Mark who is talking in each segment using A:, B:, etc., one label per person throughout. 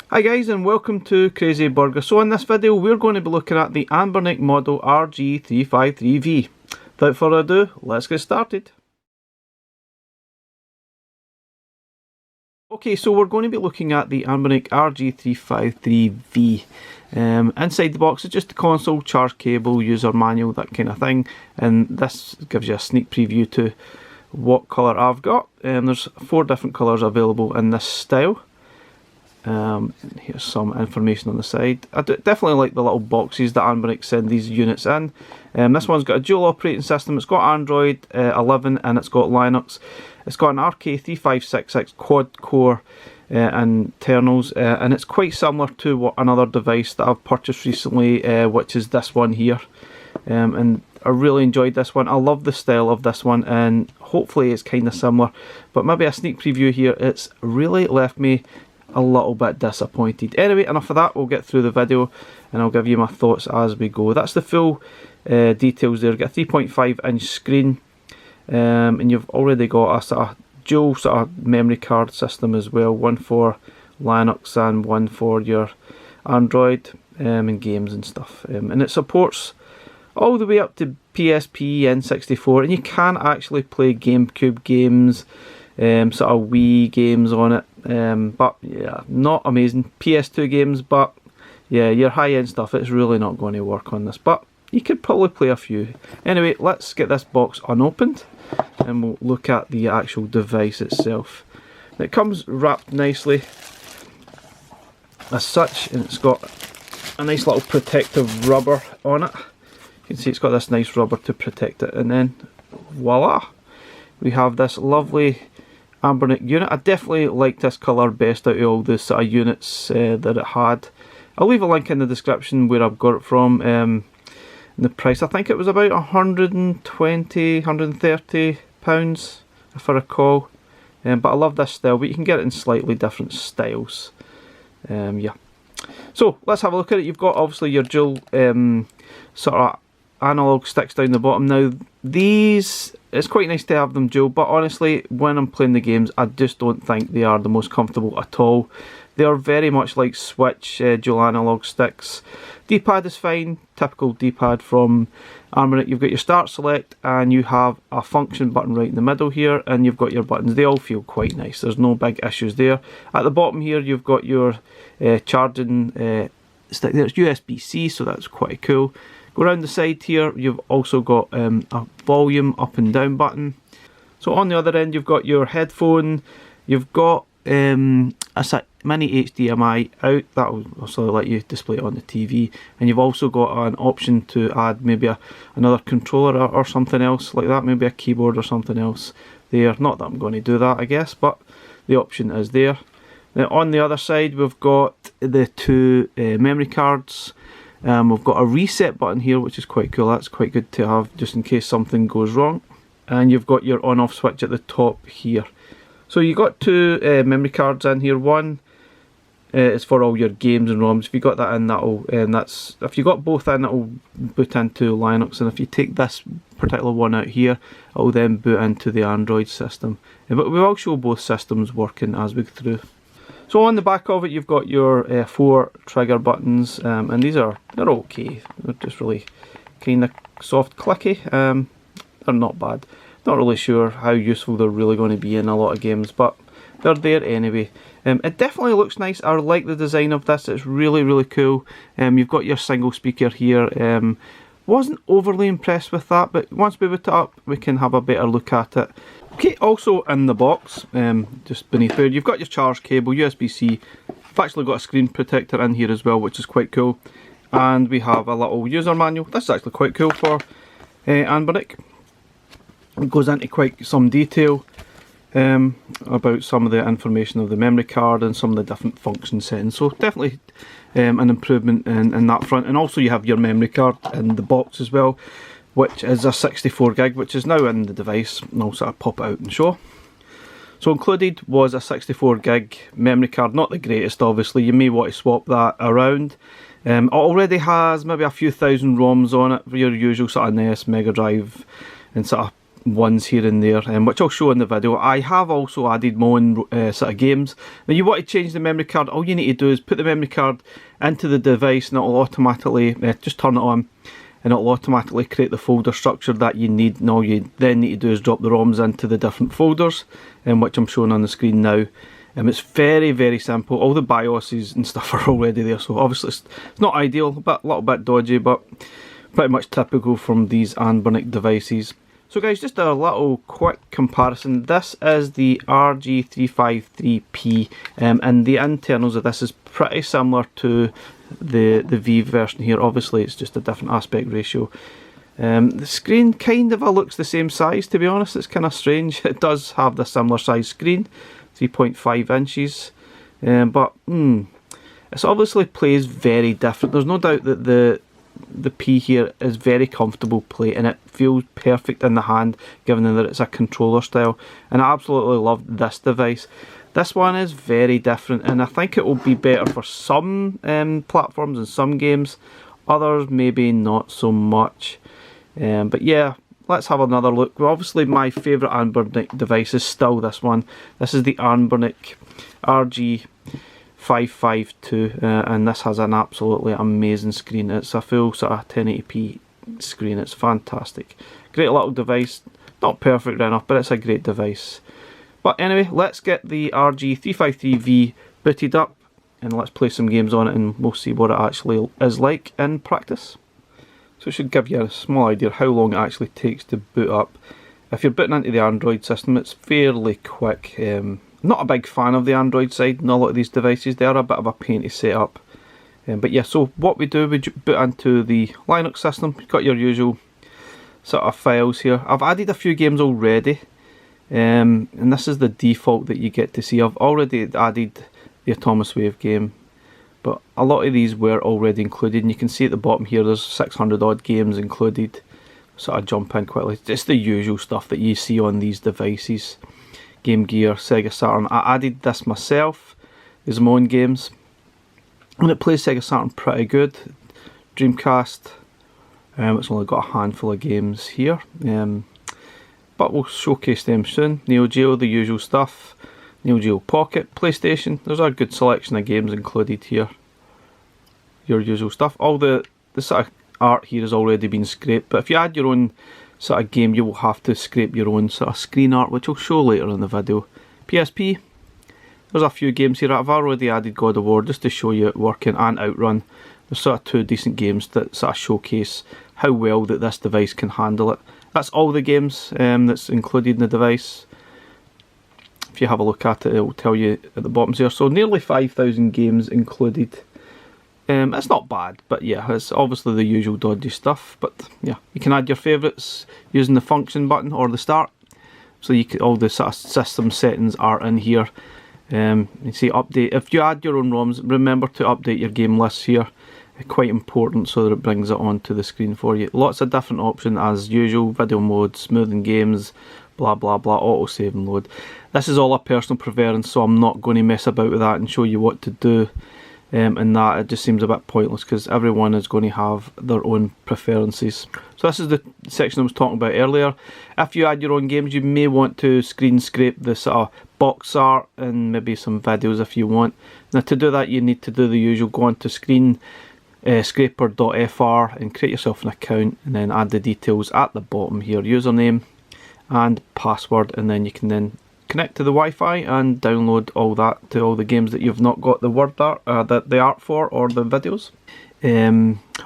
A: Hi guys, and welcome to Crazy Burger. So in this video we're going to be looking at the Anbernic model RG353V. Without further ado, let's get started. Okay, so we're going to be looking at the Anbernic RG353V. Inside the box is just the console, charge cable, user manual, that kind of thing, and this gives you a sneak preview to what colour I've got. There's 4 different colours available in this style. Here's some information on the side. I definitely like the little boxes that Anbernic send these units in. This one's got a dual operating system. It's got Android 11 and it's got Linux. It's got an RK3566 quad core internals, and it's quite similar to another device that I've purchased recently, which is this one here. And I really enjoyed this one. I love the style of this one, and hopefully it's kind of similar. But maybe a sneak preview here, it's really left me a little bit disappointed. Anyway, enough of that. We'll get through the video and I'll give you my thoughts as we go. That's the full details there. Got a 3.5 inch screen, and you've already got a sort of dual sort of memory card system as well, one for Linux and one for your Android and games and stuff, and it supports all the way up to PSP, N64, and you can actually play Gamecube games, sort of Wii games on it, but yeah, not amazing. PS2 games, but yeah, your high-end stuff, it's really not going to work on this, but you could probably play a few. Anyway, let's get this box unopened and we'll look at the actual device itself. It comes wrapped nicely as such, and it's got a nice little protective rubber on it. You can see it's got this nice rubber to protect it, and then voila, we have this lovely Anbernic unit. I definitely like this colour best out of all the sort of units that it had. I'll leave a link in the description where I've got it from. The price, I think it was about £120–130 if I recall. But I love this style, but you can get it in slightly different styles. Yeah. So let's have a look at it. You've got obviously your dual sort of analog sticks down the bottom. Now these, it's quite nice to have them dual, but honestly when I'm playing the games I just don't think they are the most comfortable at all. They are very much like Switch dual analog sticks. D-pad is fine, typical D-pad from Anbernic. You've got your start, select, and you have a function button right in the middle here, and you've got your buttons. They all feel quite nice, there's no big issues there. At the bottom here you've got your charging stick there. It's USB-C, so that's quite cool. Go around the side here, you've also got a volume up and down button. So on the other end you've got your headphone, you've got a mini HDMI out, that will also let you display it on the TV, and you've also got an option to add maybe another controller or something else like that, maybe a keyboard or something else there. Not that I'm going to do that, I guess, but the option is there. Now on the other side we've got the 2 memory cards. We've got a reset button here, which is quite cool. That's quite good to have just in case something goes wrong. And you've got your on-off switch at the top here. So you've got 2 memory cards in here. One is for all your games and ROMs. If you got that in, that'll if you got both in, it'll boot into Linux, and if you take this particular one out here, it'll then boot into the Android system. But we will show both systems working as we go through. So on the back of it you've got your 4 trigger buttons, and they're okay. They're just really kind of soft clicky. They're not bad. Not really sure how useful they're really going to be in a lot of games, but they're there anyway. It definitely looks nice. I like the design of this. It's really cool. You've got your single speaker here. Wasn't overly impressed with that, but once we boot it up we can have a better look at it. Okay, also in the box, just beneath there, you've got your charge cable, USB-C. I've actually got a screen protector in here as well, which is quite cool. And we have a little user manual. This is actually quite cool for Anbernic. It goes into quite some detail about some of the information of the memory card and some of the different function settings. So definitely an improvement in that front. And also you have your memory card in the box as well, which is a 64 gig, which is now in the device, and I'll sort of pop it out and show. So included was a 64 gig memory card, not the greatest obviously, you may want to swap that around. It already has maybe a few thousand ROMs on it for your usual sort of NES, Mega Drive and sort of ones here and there, which I'll show in the video. I have also added my own sort of games. Now you want to change the memory card, all you need to do is put the memory card into the device and it will automatically, just turn it on, and it will automatically create the folder structure that you need. And all you then need to do is drop the ROMs into the different folders, which I'm showing on the screen now. It's very, very simple. All the BIOSes and stuff are already there, so obviously it's not ideal, but a little bit dodgy, but pretty much typical from these Anbernic devices. So guys, just a little quick comparison. This is the RG353P, and the internals of this is pretty similar to the V version here. Obviously it's just a different aspect ratio. The screen kind of looks the same size, to be honest. It's kind of strange. It does have the similar size screen, 3.5 inches, but it obviously plays very different. There's no doubt that the P here is very comfortable play and it feels perfect in the hand, given that it's a controller style, and I absolutely love this device. This one is very different, and I think it will be better for some platforms and some games, others maybe not so much. But yeah, let's have another look. Well, obviously my favourite Anbernic device is still this one. This is the Anbernic RG353V, and this has an absolutely amazing screen. It's a full sort of 1080p screen. It's fantastic. Great little device. Not perfect enough, but it's a great device. But anyway, let's get the RG353V booted up and let's play some games on it, and we'll see what it actually is like in practice. So it should give you a small idea how long it actually takes to boot up. If you're booting into the Android system, it's fairly quick. Not a big fan of the Android side in a lot of these devices. They are a bit of a pain to set up. But yeah, so what we do, we boot into the Linux system. You've got your usual sort of files here. I've added a few games already, and this is the default that you get to see. I've already added the Atomic Wave game, but a lot of these were already included, and you can see at the bottom here there's 600 odd games included. Sort of jump in quickly. It's the usual stuff that you see on these devices. Game Gear, Sega Saturn. I added this myself. These are my own games, and it plays Sega Saturn pretty good. Dreamcast, it's only got a handful of games here, but we'll showcase them soon. Neo Geo, the usual stuff. Neo Geo Pocket, PlayStation. There's a good selection of games included here. Your usual stuff. All the sort of art here has already been scraped, but if you add your own sort of game, you will have to scrape your own sort of screen art, which I'll show later in the video. PSP, there's a few games here. I've already added God of War just to show you it working, and Outrun. There's sort of two decent games that sort of showcase how well that this device can handle it. That's all the games that's included in the device. If you have a look at it, it will tell you at the bottom here. So nearly 5,000 games included. It's not bad, but yeah, it's obviously the usual dodgy stuff. But yeah, you can add your favourites using the function button or the start. So you can, all the sort of system settings are in here. You see update. If you add your own ROMs, remember to update your game lists here. Quite important, so that it brings it onto the screen for you. Lots of different options as usual. Video mode, smoothing games, blah blah blah, auto save and load. This is all a personal preference, so I'm not going to mess about with that and show you what to do. And that it just seems a bit pointless because everyone is going to have their own preferences. So this is the section I was talking about earlier. If you add your own games, you may want to screen scrape the sort of box art and maybe some videos if you want. Now to do that, you need to do the usual, go on to screen scraper.fr and create yourself an account, and then add the details at the bottom here, username and password, and then you can then connect to the Wi-Fi and download all that to all the games that you've not got the word art, the art for, or the videos.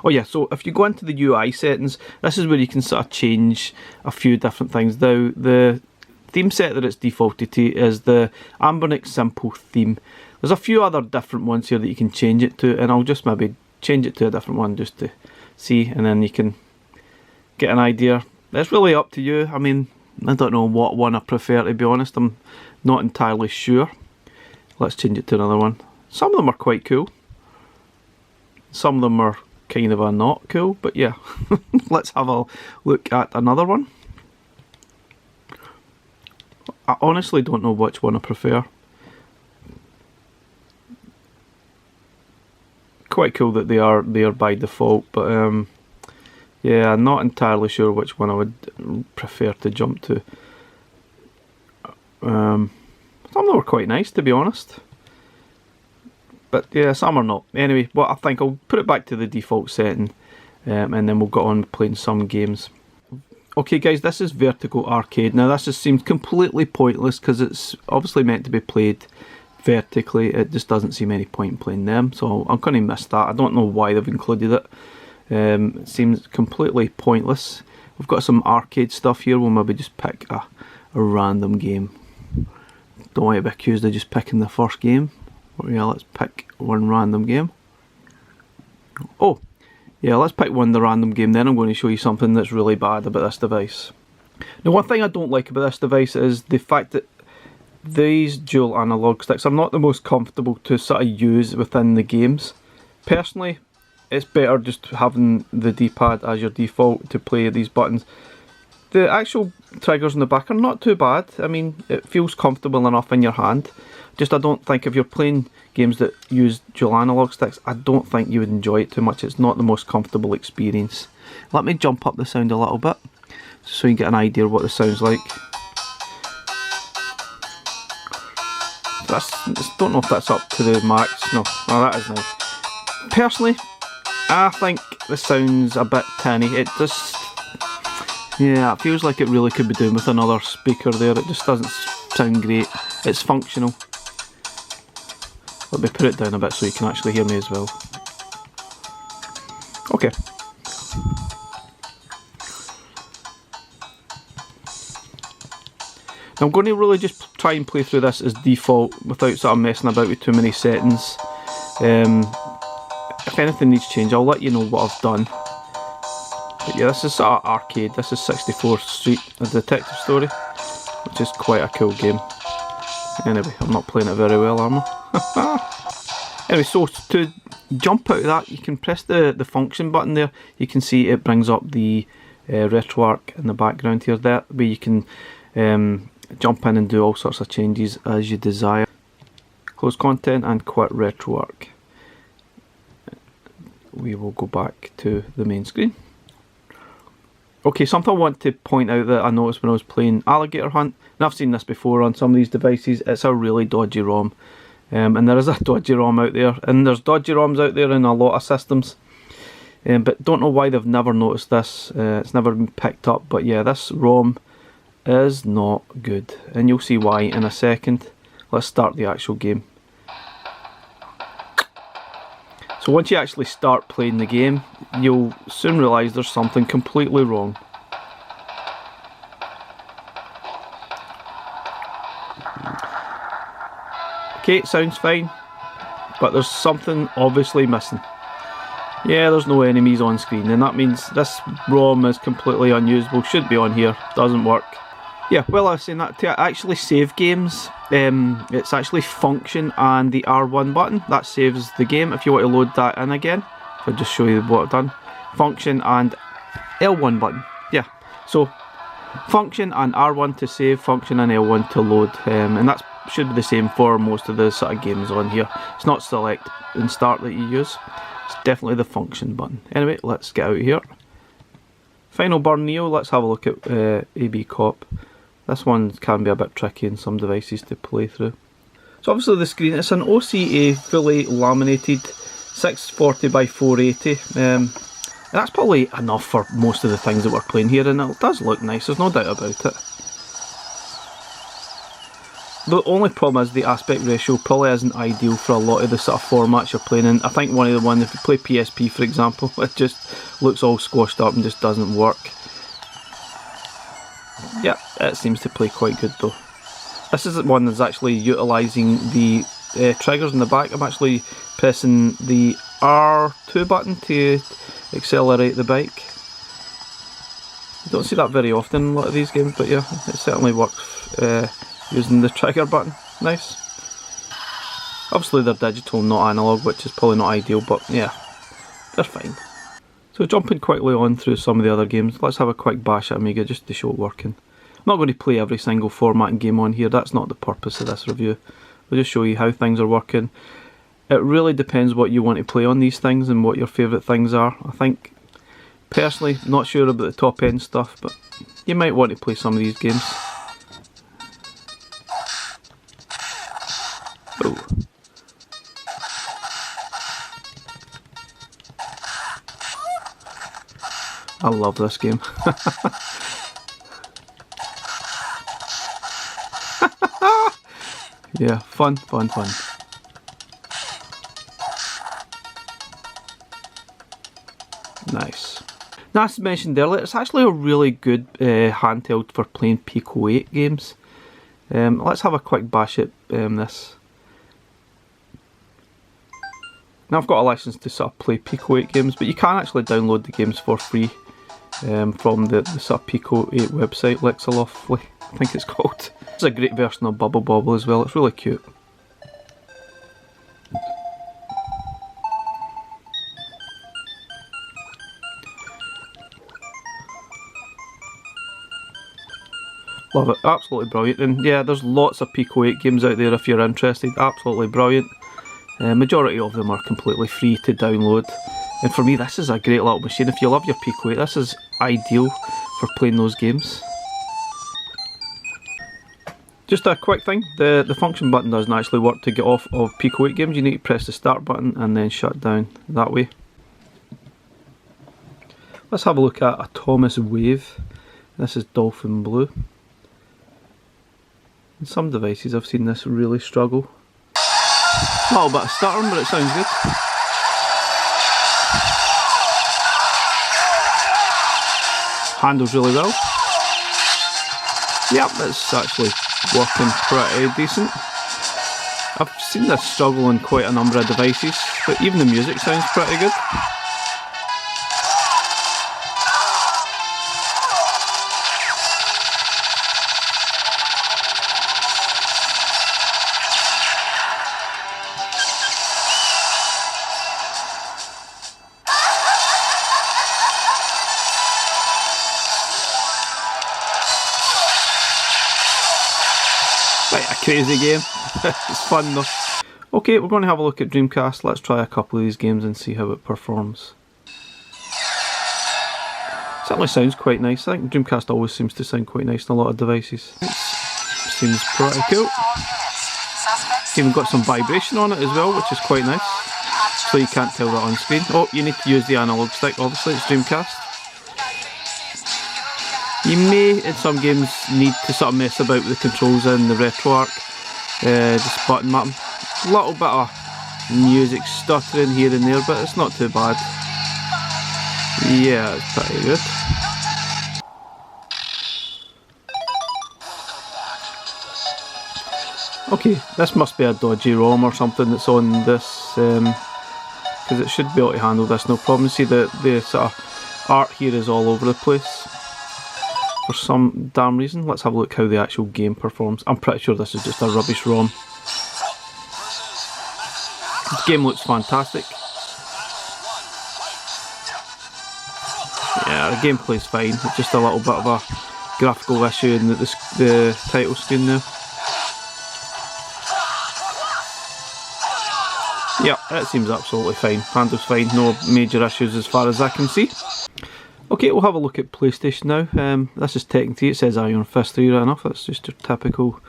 A: Oh yeah, so if you go into the UI settings, this is where you can sort of change a few different things. Now the theme set that it's defaulted to is the Anbernic Simple theme. There's a few other different ones here that you can change it to, and I'll just maybe change it to a different one just to see, and then you can get an idea. It's really up to you. I mean, I don't know what one I prefer, to be honest. I'm not entirely sure. Let's change it to another one. Some of them are quite cool. Some of them are kind of not cool, but yeah. Let's have a look at another one. I honestly don't know which one I prefer. Quite cool that they are there by default, but Yeah, I'm not entirely sure which one I would prefer to jump to. Some of them were quite nice, to be honest. But yeah, some are not. Anyway, what I think, I'll put it back to the default setting, and then we'll get on playing some games. Okay guys, this is Vertical Arcade. Now this just seems completely pointless because it's obviously meant to be played vertically. It just doesn't seem any point in playing them, so I'm going to miss that. I don't know why they've included it. It seems completely pointless. We've got some arcade stuff here. We'll maybe just pick a random game. Don't want to be accused of just picking the first game. But yeah, let's pick one random game. Oh, yeah, let's pick the random game, then I'm going to show you something that's really bad about this device. Now, one thing I don't like about this device is the fact that these dual analog sticks are not the most comfortable to sort of use within the games. Personally, it's better just having the D-pad as your default to play these buttons. The actual triggers in the back are not too bad. I mean, it feels comfortable enough in your hand. Just I don't think if you're playing games that use dual analog sticks, I don't think you would enjoy it too much. It's not the most comfortable experience. Let me jump up the sound a little bit so you can get an idea of what this sounds like. I don't know if that's up to the max. No, that is nice. Personally, I think this sounds a bit tinny. It just, yeah, it feels like it really could be doing with another speaker there. It just doesn't sound great. It's functional. Let me put it down a bit so you can actually hear me as well. Okay. Now I'm going to really just try and play through this as default without sort of messing about with too many settings. If anything needs change, I'll let you know what I've done. But yeah, this is sort of arcade. This is 64th Street, a detective story, which is quite a cool game. Anyway, I'm not playing it very well, am I? Anyway, so to jump out of that, you can press the function button there. You can see it brings up the RetroArch in the background here. That way you can jump in and do all sorts of changes as you desire. Close content and quit RetroArch. We will go back to the main screen. Okay, something I want to point out that I noticed when I was playing Alligator Hunt, and I've seen this before on some of these devices, it's a really dodgy ROM. And there is a dodgy ROM out there, and there's dodgy ROMs out there in a lot of systems. But don't know why they've never noticed this, it's never been picked up, but yeah, this ROM is not good, and you'll see why in a second. Let's start the actual game. So once you actually start playing the game, you'll soon realise there's something completely wrong. Okay, it sounds fine, but there's something obviously missing. Yeah, there's no enemies on screen, and that means this ROM is completely unusable. Should be on here, doesn't work. Yeah, well, I was saying that to actually save games, it's actually function and the R1 button. That saves the game. If you want to load that in again, if I just show you what I've done, function and L1 button. Yeah, so function and R1 to save, function and L1 to load, and that should be the same for most of the sort of games on here. It's not select and start that you use. It's definitely the function button. Anyway, let's get out of here. Final Burn Neo, let's have a look at AB Cop. This one can be a bit tricky in some devices to play through. So obviously the screen, it's an OCA fully laminated 640 by 480. And that's probably enough for most of the things that we're playing here, and it does look nice, there's no doubt about it. The only problem is the aspect ratio probably isn't ideal for a lot of the sort of formats you're playing in. I think one of the ones, if you play PSP for example, it just looks all squashed up and just doesn't work. Yeah, it seems to play quite good though. This is one that's actually utilising the triggers in the back. I'm actually pressing the R2 button to accelerate the bike. You don't see that very often in a lot of these games, but yeah, it certainly works using the trigger button. Nice. Obviously they're digital, not analog, which is probably not ideal, but yeah, they're fine. So jumping quickly on through some of the other games, let's have a quick bash at Amiga just to show it working. I'm not going to play every single format and game on here, that's not the purpose of this review. I'll just show you how things are working. It really depends what you want to play on these things and what your favourite things are. I think Personally, not sure about the top end stuff, but you might want to play some of these games. Oh. I love this game. Yeah, fun. Nice. Now, as mentioned earlier, it's actually a really good handheld for playing Pico 8 games. Let's have a quick bash at this. Now, I've got a license to sort of play Pico 8 games, but you can actually download the games for free from the sort of Pico 8 website, EliteColeyBoy, I think it's called. It's a great version of Bubble Bobble as well, it's really cute. Love it, absolutely brilliant. And yeah, there's lots of Pico 8 games out there if you're interested, absolutely brilliant. Majority of them are completely free to download. And for me, this is a great little machine. If you love your Pico 8, this is ideal for playing those games. Just a quick thing, the function button doesn't actually work to get off of Pico 8 games. You need to press the start button and then shut down that way. Let's have a look at Atomic Wave. This is Dolphin Blue. In some devices I've seen this really struggle. A little bit of stuttering, but it sounds good. Handles really well. Yep, it's actually working pretty decent. I've seen this struggle on quite a number of devices, but even the music sounds pretty good. Quite a crazy game. It's fun though. Okay, we're going to have a look at Dreamcast. Let's try a couple of these games and see how it performs. Certainly sounds quite nice. I think Dreamcast always seems to sound quite nice on a lot of devices. It seems pretty cool. It's even got some vibration on it as well, which is quite nice. So you can't tell that on screen. Oh, you need to use the analog stick, obviously, it's Dreamcast. You may, in some games, need to sort of mess about with the controls in the RetroArch, just button mapping. A little bit of music stuttering here and there, but it's not too bad. Yeah, it's pretty good. Okay, this must be a dodgy ROM or something that's on this, because it should be able to handle this no problem. See, the sort of art here is all over the place for some damn reason. Let's have a look how the actual game performs. I'm pretty sure this is just a rubbish ROM. This game looks fantastic. Yeah, the gameplay's fine. It's just a little bit of a graphical issue in the title screen there. Yeah, it seems absolutely fine. Handles fine, no major issues as far as I can see. Okay, we'll have a look at PlayStation now. This is Tekken 3, it says Iron Fist 3 right enough. That's just your typical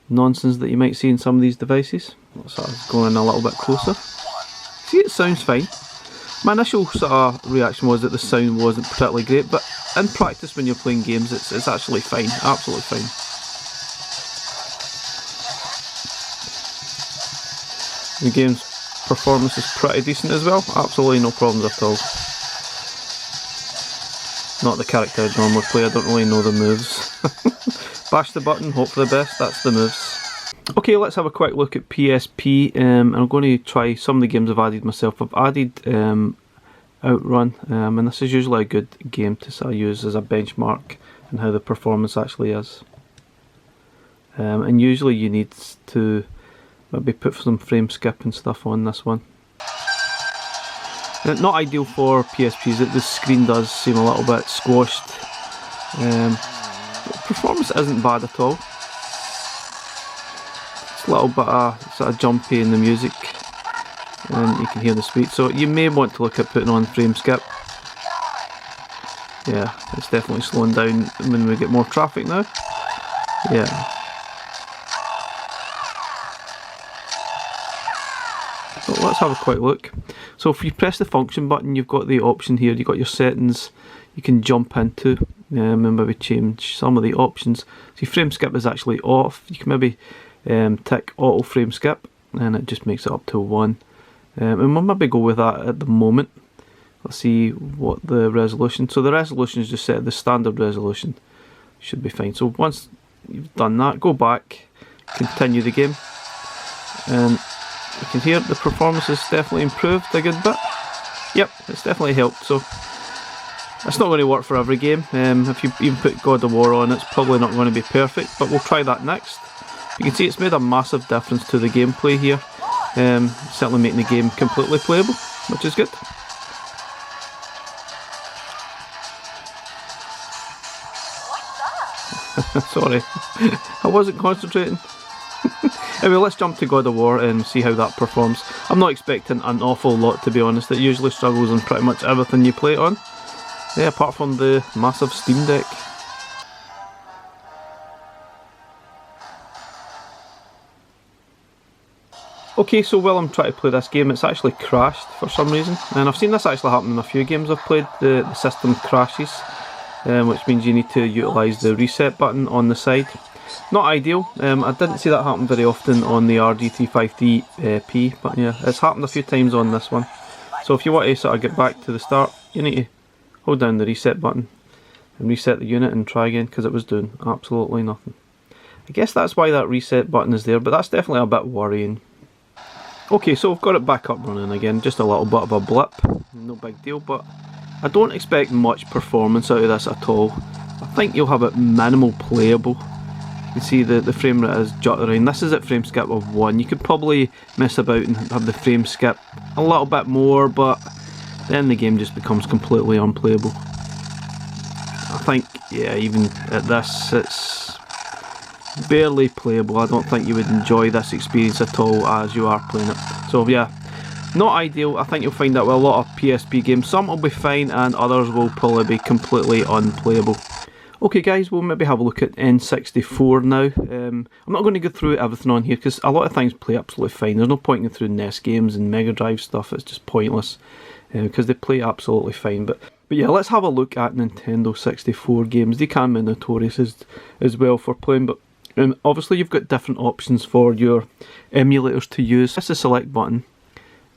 A: nonsense that you might see in some of these devices. Let's sort of go in a little bit closer. See, it sounds fine. My initial sort of reaction was that the sound wasn't particularly great, but in practice when you're playing games it's actually fine, absolutely fine. The game's performance is pretty decent as well, absolutely no problems at all. Not the character I normally play, I don't really know the moves. Bash the button, hope for the best, that's the moves. Okay, let's have a quick look at PSP, and I'm going to try some of the games I've added myself. I've added Outrun, and this is usually a good game to sort of use as a benchmark and how the performance actually is. And usually you need to maybe put some frame skip and stuff on this one. Not ideal for PSPs, the screen does seem a little bit squashed. Performance isn't bad at all. It's a little bit sort of jumpy in the music, and you can hear the speed, so you may want to look at putting on frame skip. Yeah, it's definitely slowing down when we get more traffic now. Yeah. So let's have a quick look. So if you press the function button, you've got the option here, you've got your settings you can jump into and maybe change some of the options. So your frame skip is actually off. You can maybe tick auto frame skip and it just makes it up to 1. And we'll maybe go with that at the moment. Let's see what the resolution. So the resolution is just set at the standard resolution. Should be fine. So once you've done that, go back, continue the game, and you can hear the performance has definitely improved a good bit. Yep, it's definitely helped. So it's not going to work for every game. If you even put God of War on, it's probably not going to be perfect, but we'll try that next. You can see it's made a massive difference to the gameplay here. Certainly making the game completely playable, which is good. Sorry, I wasn't concentrating. Anyway, let's jump to God of War and see how that performs. I'm not expecting an awful lot, to be honest. It usually struggles on pretty much everything you play it on. Yeah, apart from the massive Steam Deck. Okay, so while I'm trying to play this game, it's actually crashed for some reason. And I've seen this actually happen in a few games I've played. The system crashes, which means you need to utilise the reset button on the side. Not ideal. I didn't see that happen very often on the RG353V, but yeah, it's happened a few times on this one. So if you want to sort of get back to the start, you need to hold down the reset button and reset the unit and try again, because it was doing absolutely nothing. I guess that's why that reset button is there, but that's definitely a bit worrying. Okay, so I've got it back up running again, just a little bit of a blip, no big deal, but I don't expect much performance out of this at all. I think you'll have it minimal playable. You can see the frame rate is juttering. This is at frame skip of 1. You could probably mess about and have the frame skip a little bit more, but then the game just becomes completely unplayable. I think, yeah, even at this, it's barely playable. I don't think you would enjoy this experience at all as you are playing it. So yeah, not ideal. I think you'll find that with a lot of PSP games, some will be fine and others will probably be completely unplayable. Okay guys, we'll maybe have a look at N64 now. I'm not going to go through everything on here because a lot of things play absolutely fine. There's no point in going through NES games and Mega Drive stuff, it's just pointless because they play absolutely fine. But yeah, let's have a look at Nintendo 64 games. They can be notorious as well for playing, but obviously you've got different options for your emulators to use. Press the select button,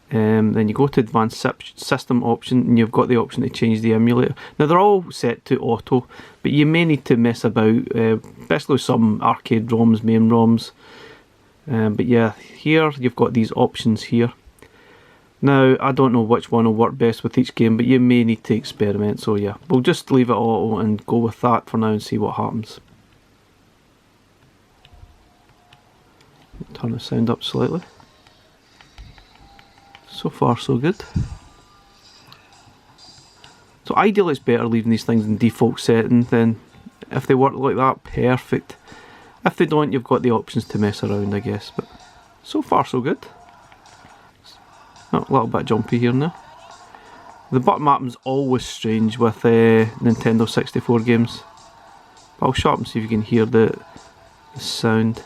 A: then you go to advanced system option and you've got the option to change the emulator. Now they're all set to auto, but you may need to mess about, especially with some arcade ROMs, main ROMs. But yeah, here you've got these options here. Now I don't know which one will work best with each game, but you may need to experiment, so yeah, we'll just leave it auto and go with that for now and see what happens. Turn the sound up slightly. So far so good. So ideally it's better leaving these things in default setting. Then if they work like that, perfect. If they don't, you've got the options to mess around, I guess. But so far so good. Oh, a little bit jumpy here now. The button mapping's always strange with Nintendo 64 games. But I'll shut up and see if you can hear the sound.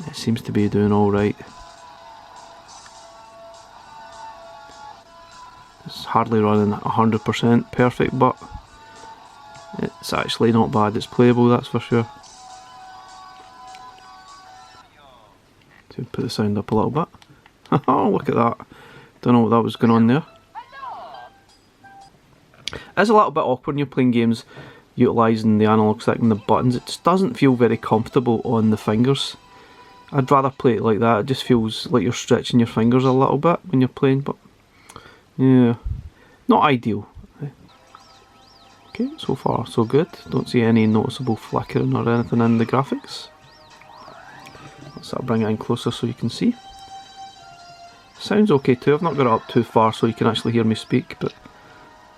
A: It seems to be doing alright. It's hardly running at 100% perfect, but it's actually not bad. It's playable, that's for sure. So put the sound up a little bit. Oh, look at that. Don't know what that was going on there. It's a little bit awkward when you're playing games utilising the analog stick and the buttons. It just doesn't feel very comfortable on the fingers. I'd rather play it like that. It just feels like you're stretching your fingers a little bit when you're playing, but yeah, not ideal. Okay, so far so good. Don't see any noticeable flickering or anything in the graphics. Let's sort of bring it in closer so you can see. Sounds okay too. I've not got it up too far so you can actually hear me speak, but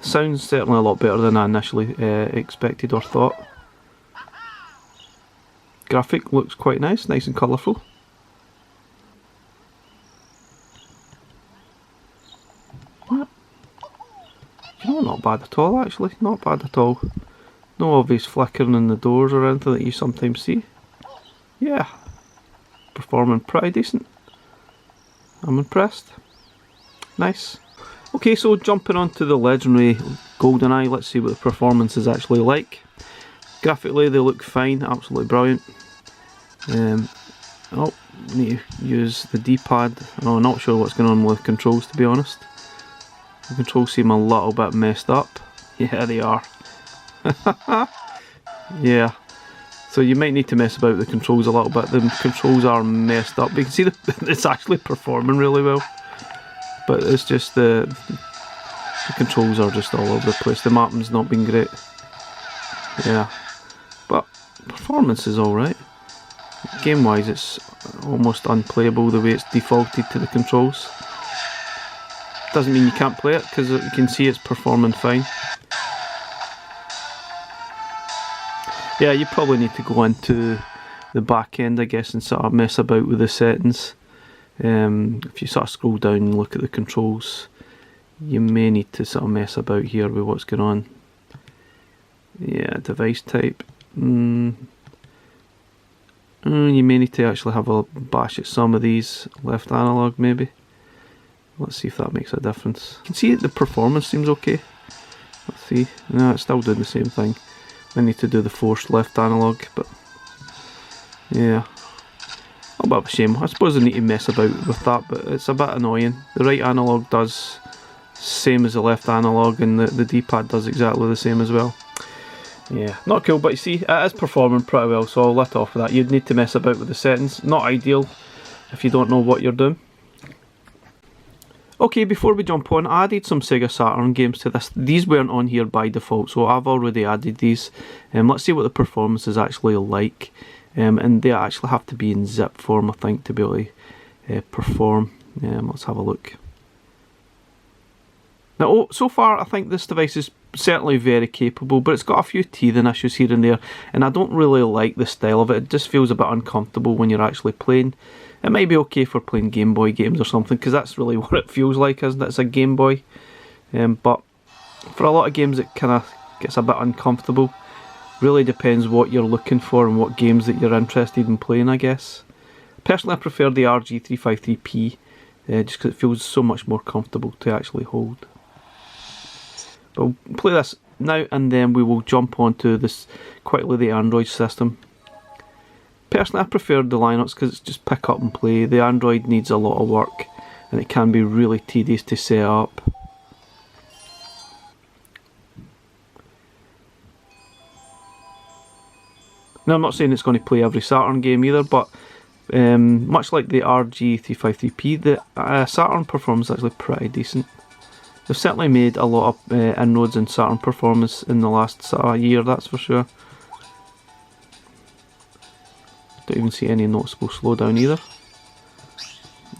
A: sounds certainly a lot better than I initially expected or thought. Graphic looks quite nice and colourful. You know Oh, not bad at all actually, not bad at all. No obvious flickering in the doors or anything that you sometimes see. Yeah, performing pretty decent. I'm impressed. Nice. Okay, so jumping on to the legendary GoldenEye, let's see what the performance is actually like. Graphically they look fine, absolutely brilliant. Oh, need to use the D-pad. Oh, not sure what's going on with the controls, to be honest. The controls seem a little bit messed up. Yeah, they are. Yeah. So you might need to mess about with the controls a little bit. The controls are messed up. But you can see it's actually performing really well. But it's just the controls are just all over the place. The mapping's not been great. Yeah. But performance is alright. Game wise it's almost unplayable the way it's defaulted to the controls. Doesn't mean you can't play it because you can see it's performing fine. Yeah, you probably need to go into the back end I guess and sort of mess about with the settings. If you sort of scroll down and look at the controls, you may need to sort of mess about here with what's going on. Yeah, device type. You may need to actually have a bash at some of these. Left analog maybe. Let's see if that makes a difference. You can see the performance seems okay. Let's see. No, it's still doing the same thing. I need to do the forced left analog, but yeah. A bit of a shame. I suppose I need to mess about with that, but it's a bit annoying. The right analog does same as the left analog, and the D-pad does exactly the same as well. Yeah, not cool, but you see, it is performing pretty well, so I'll let off with that. You'd need to mess about with the settings. Not ideal if you don't know what you're doing. Okay, before we jump on, I added some Sega Saturn games to this. These weren't on here by default, so I've already added these. Let's see what the performance is actually like. And they actually have to be in zip form, I think, to be able to perform. Let's have a look. Now, so far, I think this device is certainly very capable, but it's got a few teething issues here and there, and I don't really like the style of it. It just feels a bit uncomfortable when you're actually playing. It might be okay for playing Game Boy games or something, because that's really what it feels like, isn't it? It's a Game Boy. But for a lot of games, it kind of gets a bit uncomfortable. Really depends what you're looking for and what games that you're interested in playing, I guess. Personally, I prefer the RG353P, just because it feels so much more comfortable to actually hold. But we'll play this now, and then we will jump onto this quickly the Android system. Personally, I prefer the Linux because it's just pick up and play. The Android needs a lot of work, and it can be really tedious to set up. Now, I'm not saying it's going to play every Saturn game either, but much like the RG353P, the Saturn performance is actually pretty decent. They've certainly made a lot of inroads in Saturn performance in the last year, that's for sure. Don't even see any noticeable slowdown either.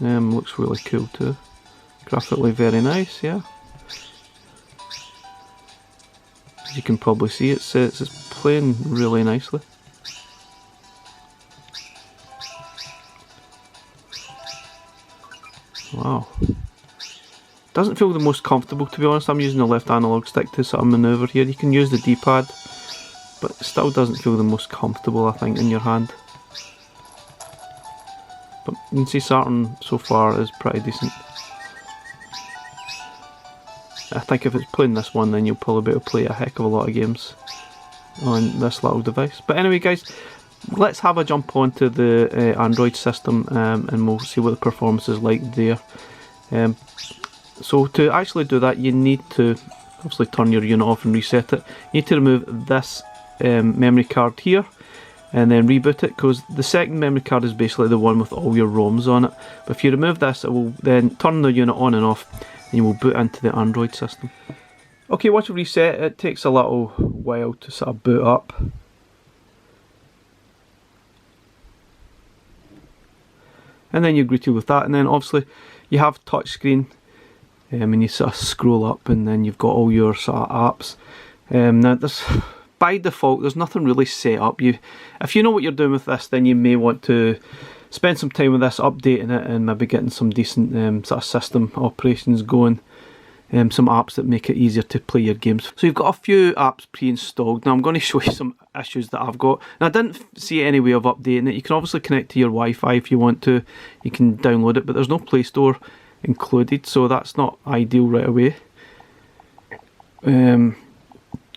A: Looks really cool too. Graphically very nice, yeah. As you can probably see, it's playing really nicely. Wow. Doesn't feel the most comfortable, to be honest. I'm using the left analog stick to sort of manoeuvre here. You can use the D-pad, but it still doesn't feel the most comfortable, I think, in your hand. But you can see Saturn so far is pretty decent. I think if it's playing this one, then you'll probably be able to play a heck of a lot of games on this little device. But anyway, guys, let's have a jump onto the Android system, and we'll see what the performance is like there. So to actually do that, you need to obviously turn your unit off and reset it. You need to remove this memory card here and then reboot it, because the second memory card is basically the one with all your ROMs on it. But if you remove this, it will then turn the unit on and off, and you will boot into the Android system. Okay, once you reset, it takes a little while to sort of boot up. And then you're greeted with that, and then obviously you have touchscreen. And you sort of scroll up, and then you've got all your sort of apps. Now, by default, there's nothing really set up. If you know what you're doing with this, then you may want to spend some time with this, updating it, and maybe getting some decent sort of system operations going. some apps that make it easier to play your games. So you've got a few apps pre-installed. Now I'm going to show you some issues that I've got. Now I didn't see any way of updating it. You can obviously connect to your Wi-Fi if you want to. You can download it, but there's no Play Store included, so that's not ideal right away.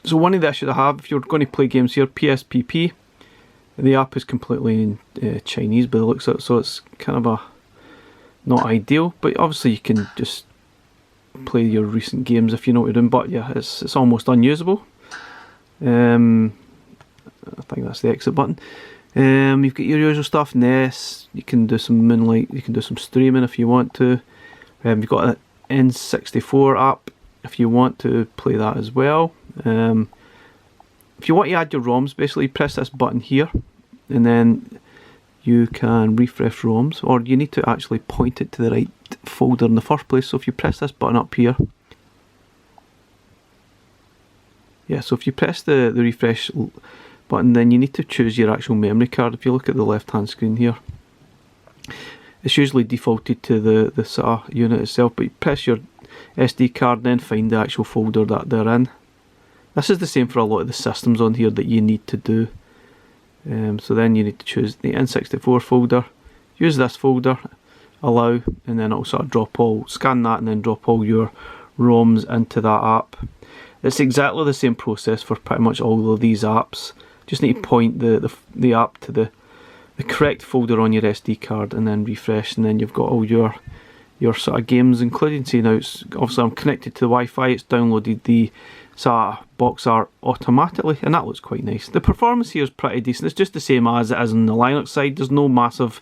A: So one of the issues I have, if you're going to play games here, PSPP, the app is completely in Chinese by the looks of it, so it's kind of not ideal, but obviously you can just play your recent games if you know what you're doing. But yeah, it's almost unusable. I think that's the exit button. You've got your usual stuff, NES, you can do some Moonlight, you can do some streaming if you want to. You've got an N64 app if you want to play that as well. If you want to add your ROMs, basically press this button here and then you can refresh ROMs, or you need to actually point it to the right folder in the first place. So if you press this button up here, yeah, so if you press the refresh button, then you need to choose your actual memory card. If you look at the left hand screen here, it's usually defaulted to the SATA unit itself, but you press your SD card, then find the actual folder that they're in. This is the same for a lot of the systems on here that you need to do. So then you need to choose the N64 folder, use this folder, allow, and then it'll sort of scan that and then drop all your ROMs into that app. It's exactly the same process for pretty much all of these apps. Just need to point the app to the correct folder on your SD card and then refresh, and then you've got all your sort of games included. See now, obviously I'm connected to the Wi-Fi, it's downloaded the sort of box art automatically, and that looks quite nice. The performance here is pretty decent. It's just the same as it is on the Linux side. There's no massive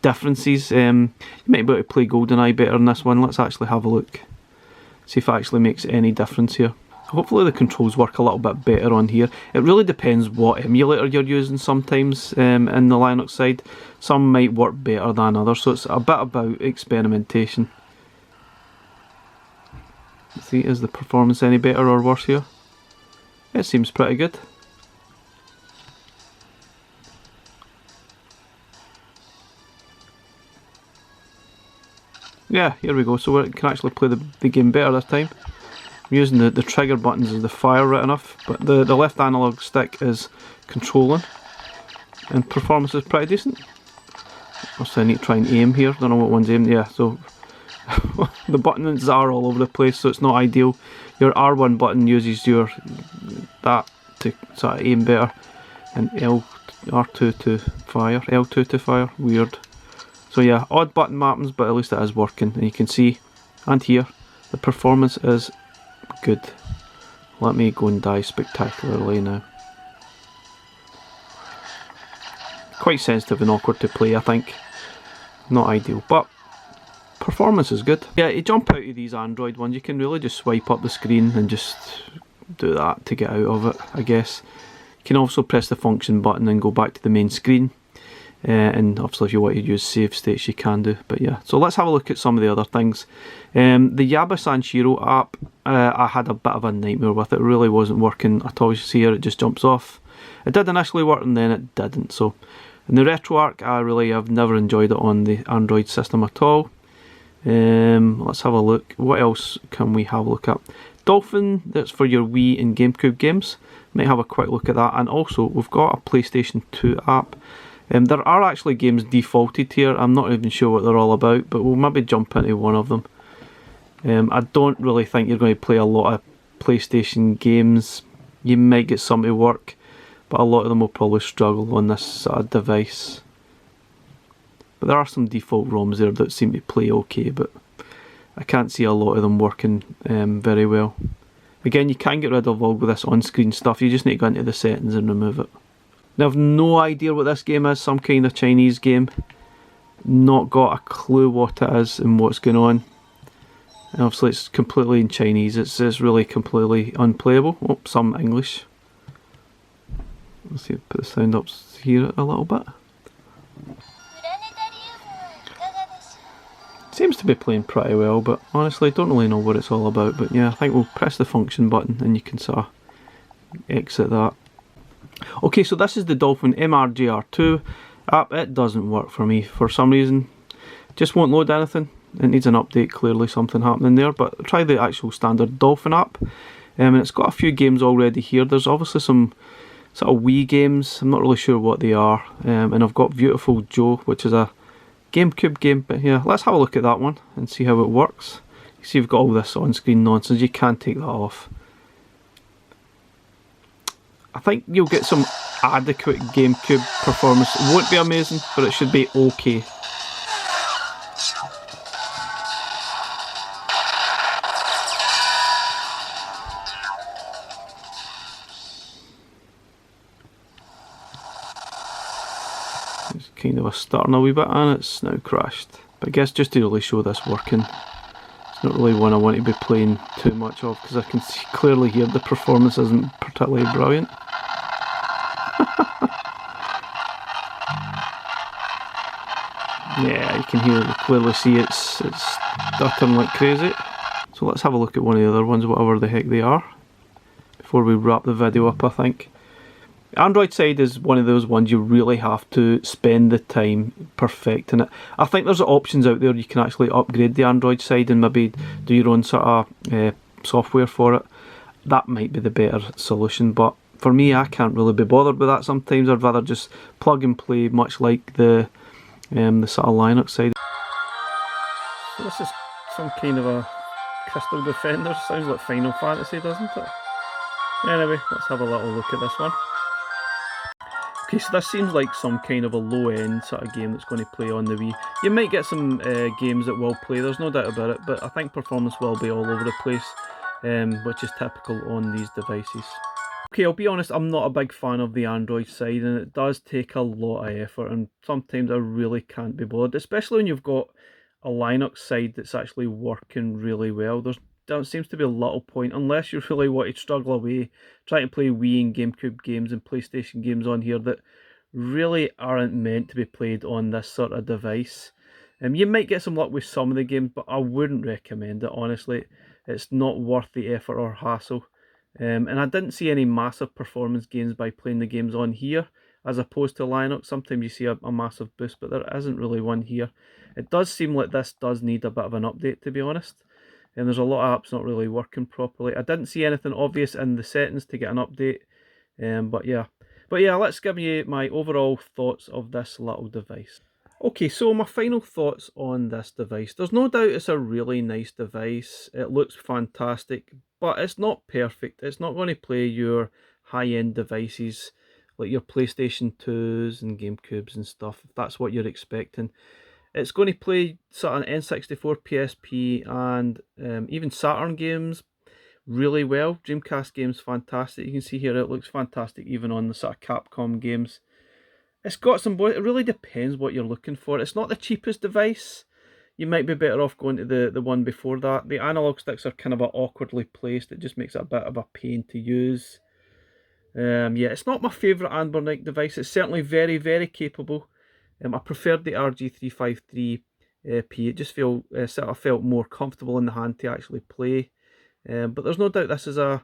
A: differences. You might be able to play GoldenEye better on this one. Let's actually have a look, see if it actually makes any difference here. Hopefully the controls work a little bit better on here. It really depends what emulator you're using sometimes in the Linux side. Some might work better than others, so it's a bit about experimentation. Let's see, is the performance any better or worse here? It seems pretty good. Yeah, here we go, so we can actually play the game better this time. I'm using the trigger buttons as the fire right enough, but the left analog stick is controlling, and performance is pretty decent. Also I need to try and aim here, don't know what one's aimed, yeah, so the buttons are all over the place, so it's not ideal. Your R1 button uses that to sort of aim better, and R2 to fire, L2 to fire, weird. So yeah, odd button mappings, but at least it is working, and you can see, and here, the performance is good. Let me go and die spectacularly now. Quite sensitive and awkward to play, I think. Not ideal, but performance is good. Yeah, you jump out of these Android ones, you can really just swipe up the screen and just do that to get out of it, I guess. You can also press the function button and go back to the main screen. And obviously if you want to use save states you can do, but yeah. So let's have a look at some of the other things. The Yaba Sanshiro app, I had a bit of a nightmare with it. It really wasn't working at all. You see here it just jumps off. It did initially work and then it didn't. So in the RetroArch, I've never enjoyed it on the Android system at all. Let's have a look. What else can we have a look at? Dolphin, that's for your Wii and Gamecube games. Might have a quick look at that. And also we've got a PlayStation 2 app. There are actually games defaulted here. I'm not even sure what they're all about, but we'll maybe jump into one of them. I don't really think you're going to play a lot of PlayStation games. You might get some to work, but a lot of them will probably struggle on this sort of device. But there are some default ROMs there that seem to play okay, but I can't see a lot of them working very well. Again, you can get rid of all of this on-screen stuff. You just need to go into the settings and remove it. Now, I've no idea what this game is, some kind of Chinese game. Not got a clue what it is and what's going on. And obviously it's completely in Chinese, it's really completely unplayable. Oh, some English. Let's see, put the sound up here a little bit. Seems to be playing pretty well, but honestly I don't really know what it's all about. But yeah, I think we'll press the function button and you can sort of exit that. Okay, so this is the Dolphin MRGR2 app. It doesn't work for me for some reason. Just won't load anything. It needs an update, clearly something happening there, but try the actual standard Dolphin app. And it's got a few games already here. There's obviously some sort of Wii games, I'm not really sure what they are. And I've got Beautiful Joe, which is a Gamecube game, but yeah, let's have a look at that one and see how it works. You see you've got all this on-screen nonsense, you can't take that off. I think you'll get some adequate Gamecube performance. It won't be amazing, but it should be okay. It's kind of starting a wee bit and it's now crashed. But I guess just to really show this working, it's not really one I want to be playing too much of because I can clearly hear the performance isn't particularly brilliant. Yeah, you can clearly see it's stuttering like crazy. So let's have a look at one of the other ones, whatever the heck they are, before we wrap the video up, I think. Android side is one of those ones you really have to spend the time perfecting it. I think there's options out there you can actually upgrade the Android side and maybe do your own sort of software for it. That might be the better solution, but for me I can't really be bothered with that sometimes. I'd rather just plug and play, much like the sort of Linux side. So this is some kind of a Crystal Defender, sounds like Final Fantasy, doesn't it? Anyway, let's have a little look at this one. Okay, so this seems like some kind of a low-end sort of game that's going to play on the Wii. You might get some games that will play, there's no doubt about it, but I think performance will be all over the place, which is typical on these devices. Okay, I'll be honest, I'm not a big fan of the Android side, and it does take a lot of effort, and sometimes I really can't be bothered, especially when you've got a Linux side that's actually working really well. There seems to be a little point, unless you really want to struggle away trying to play Wii and GameCube games and PlayStation games on here that really aren't meant to be played on this sort of device. You might get some luck with some of the games, but I wouldn't recommend it, honestly. It's not worth the effort or hassle. And I didn't see any massive performance gains by playing the games on here, as opposed to Linux. Sometimes you see a massive boost, but there isn't really one here. It does seem like this does need a bit of an update, to be honest. And there's a lot of apps not really working properly. I didn't see anything obvious in the settings to get an update. But yeah, let's give you my overall thoughts of this little device. Okay, so my final thoughts on this device. There's no doubt it's a really nice device. It looks fantastic, but it's not perfect. It's not going to play your high-end devices like your PlayStation 2s and GameCubes and stuff, if that's what you're expecting. It's going to play sort of N64, PSP, and even Saturn games really well. Dreamcast games, fantastic. You can see here it looks fantastic even on the sort of Capcom games. It's got some, it really depends what you're looking for. It's not the cheapest device. You might be better off going to the one before that. The analog sticks are kind of awkwardly placed. It just makes it a bit of a pain to use. Yeah, it's not my favourite Anbernic device. It's certainly very, very capable. I preferred the RG353V. It just sort of felt more comfortable in the hand to actually play. But there's no doubt this is a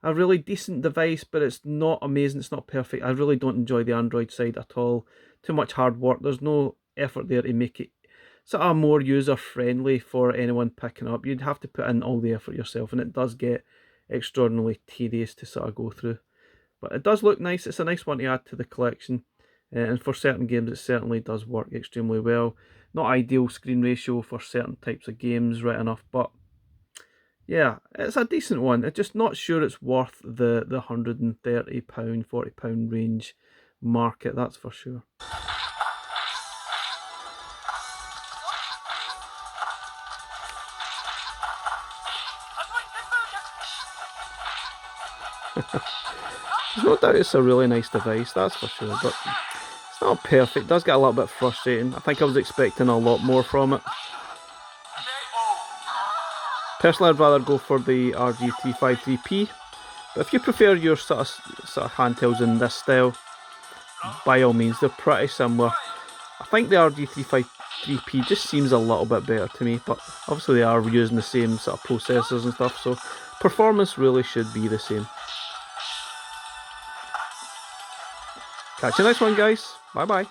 A: really decent device, but it's not amazing, it's not perfect. I really don't enjoy the Android side at all. Too much hard work. There's no effort there to make it sort of more user-friendly for anyone picking up. You'd have to put in all the effort yourself, and it does get extraordinarily tedious to sort of go through. But it does look nice. It's a nice one to add to the collection. And for certain games it certainly does work extremely well. Not ideal screen ratio for certain types of games, right enough, but yeah, it's a decent one. I'm just not sure it's worth the £130, £40 range market, that's for sure. There's no doubt it's a really nice device, that's for sure, but it's not perfect. It does get a little bit frustrating. I think I was expecting a lot more from it. Personally, I'd rather go for the RG353V, but if you prefer your sort of handhelds in this style, by all means, they're pretty similar. I think the RG353V just seems a little bit better to me, but obviously they are using the same sort of processors and stuff, so performance really should be the same. Catch you next one, guys. Bye bye.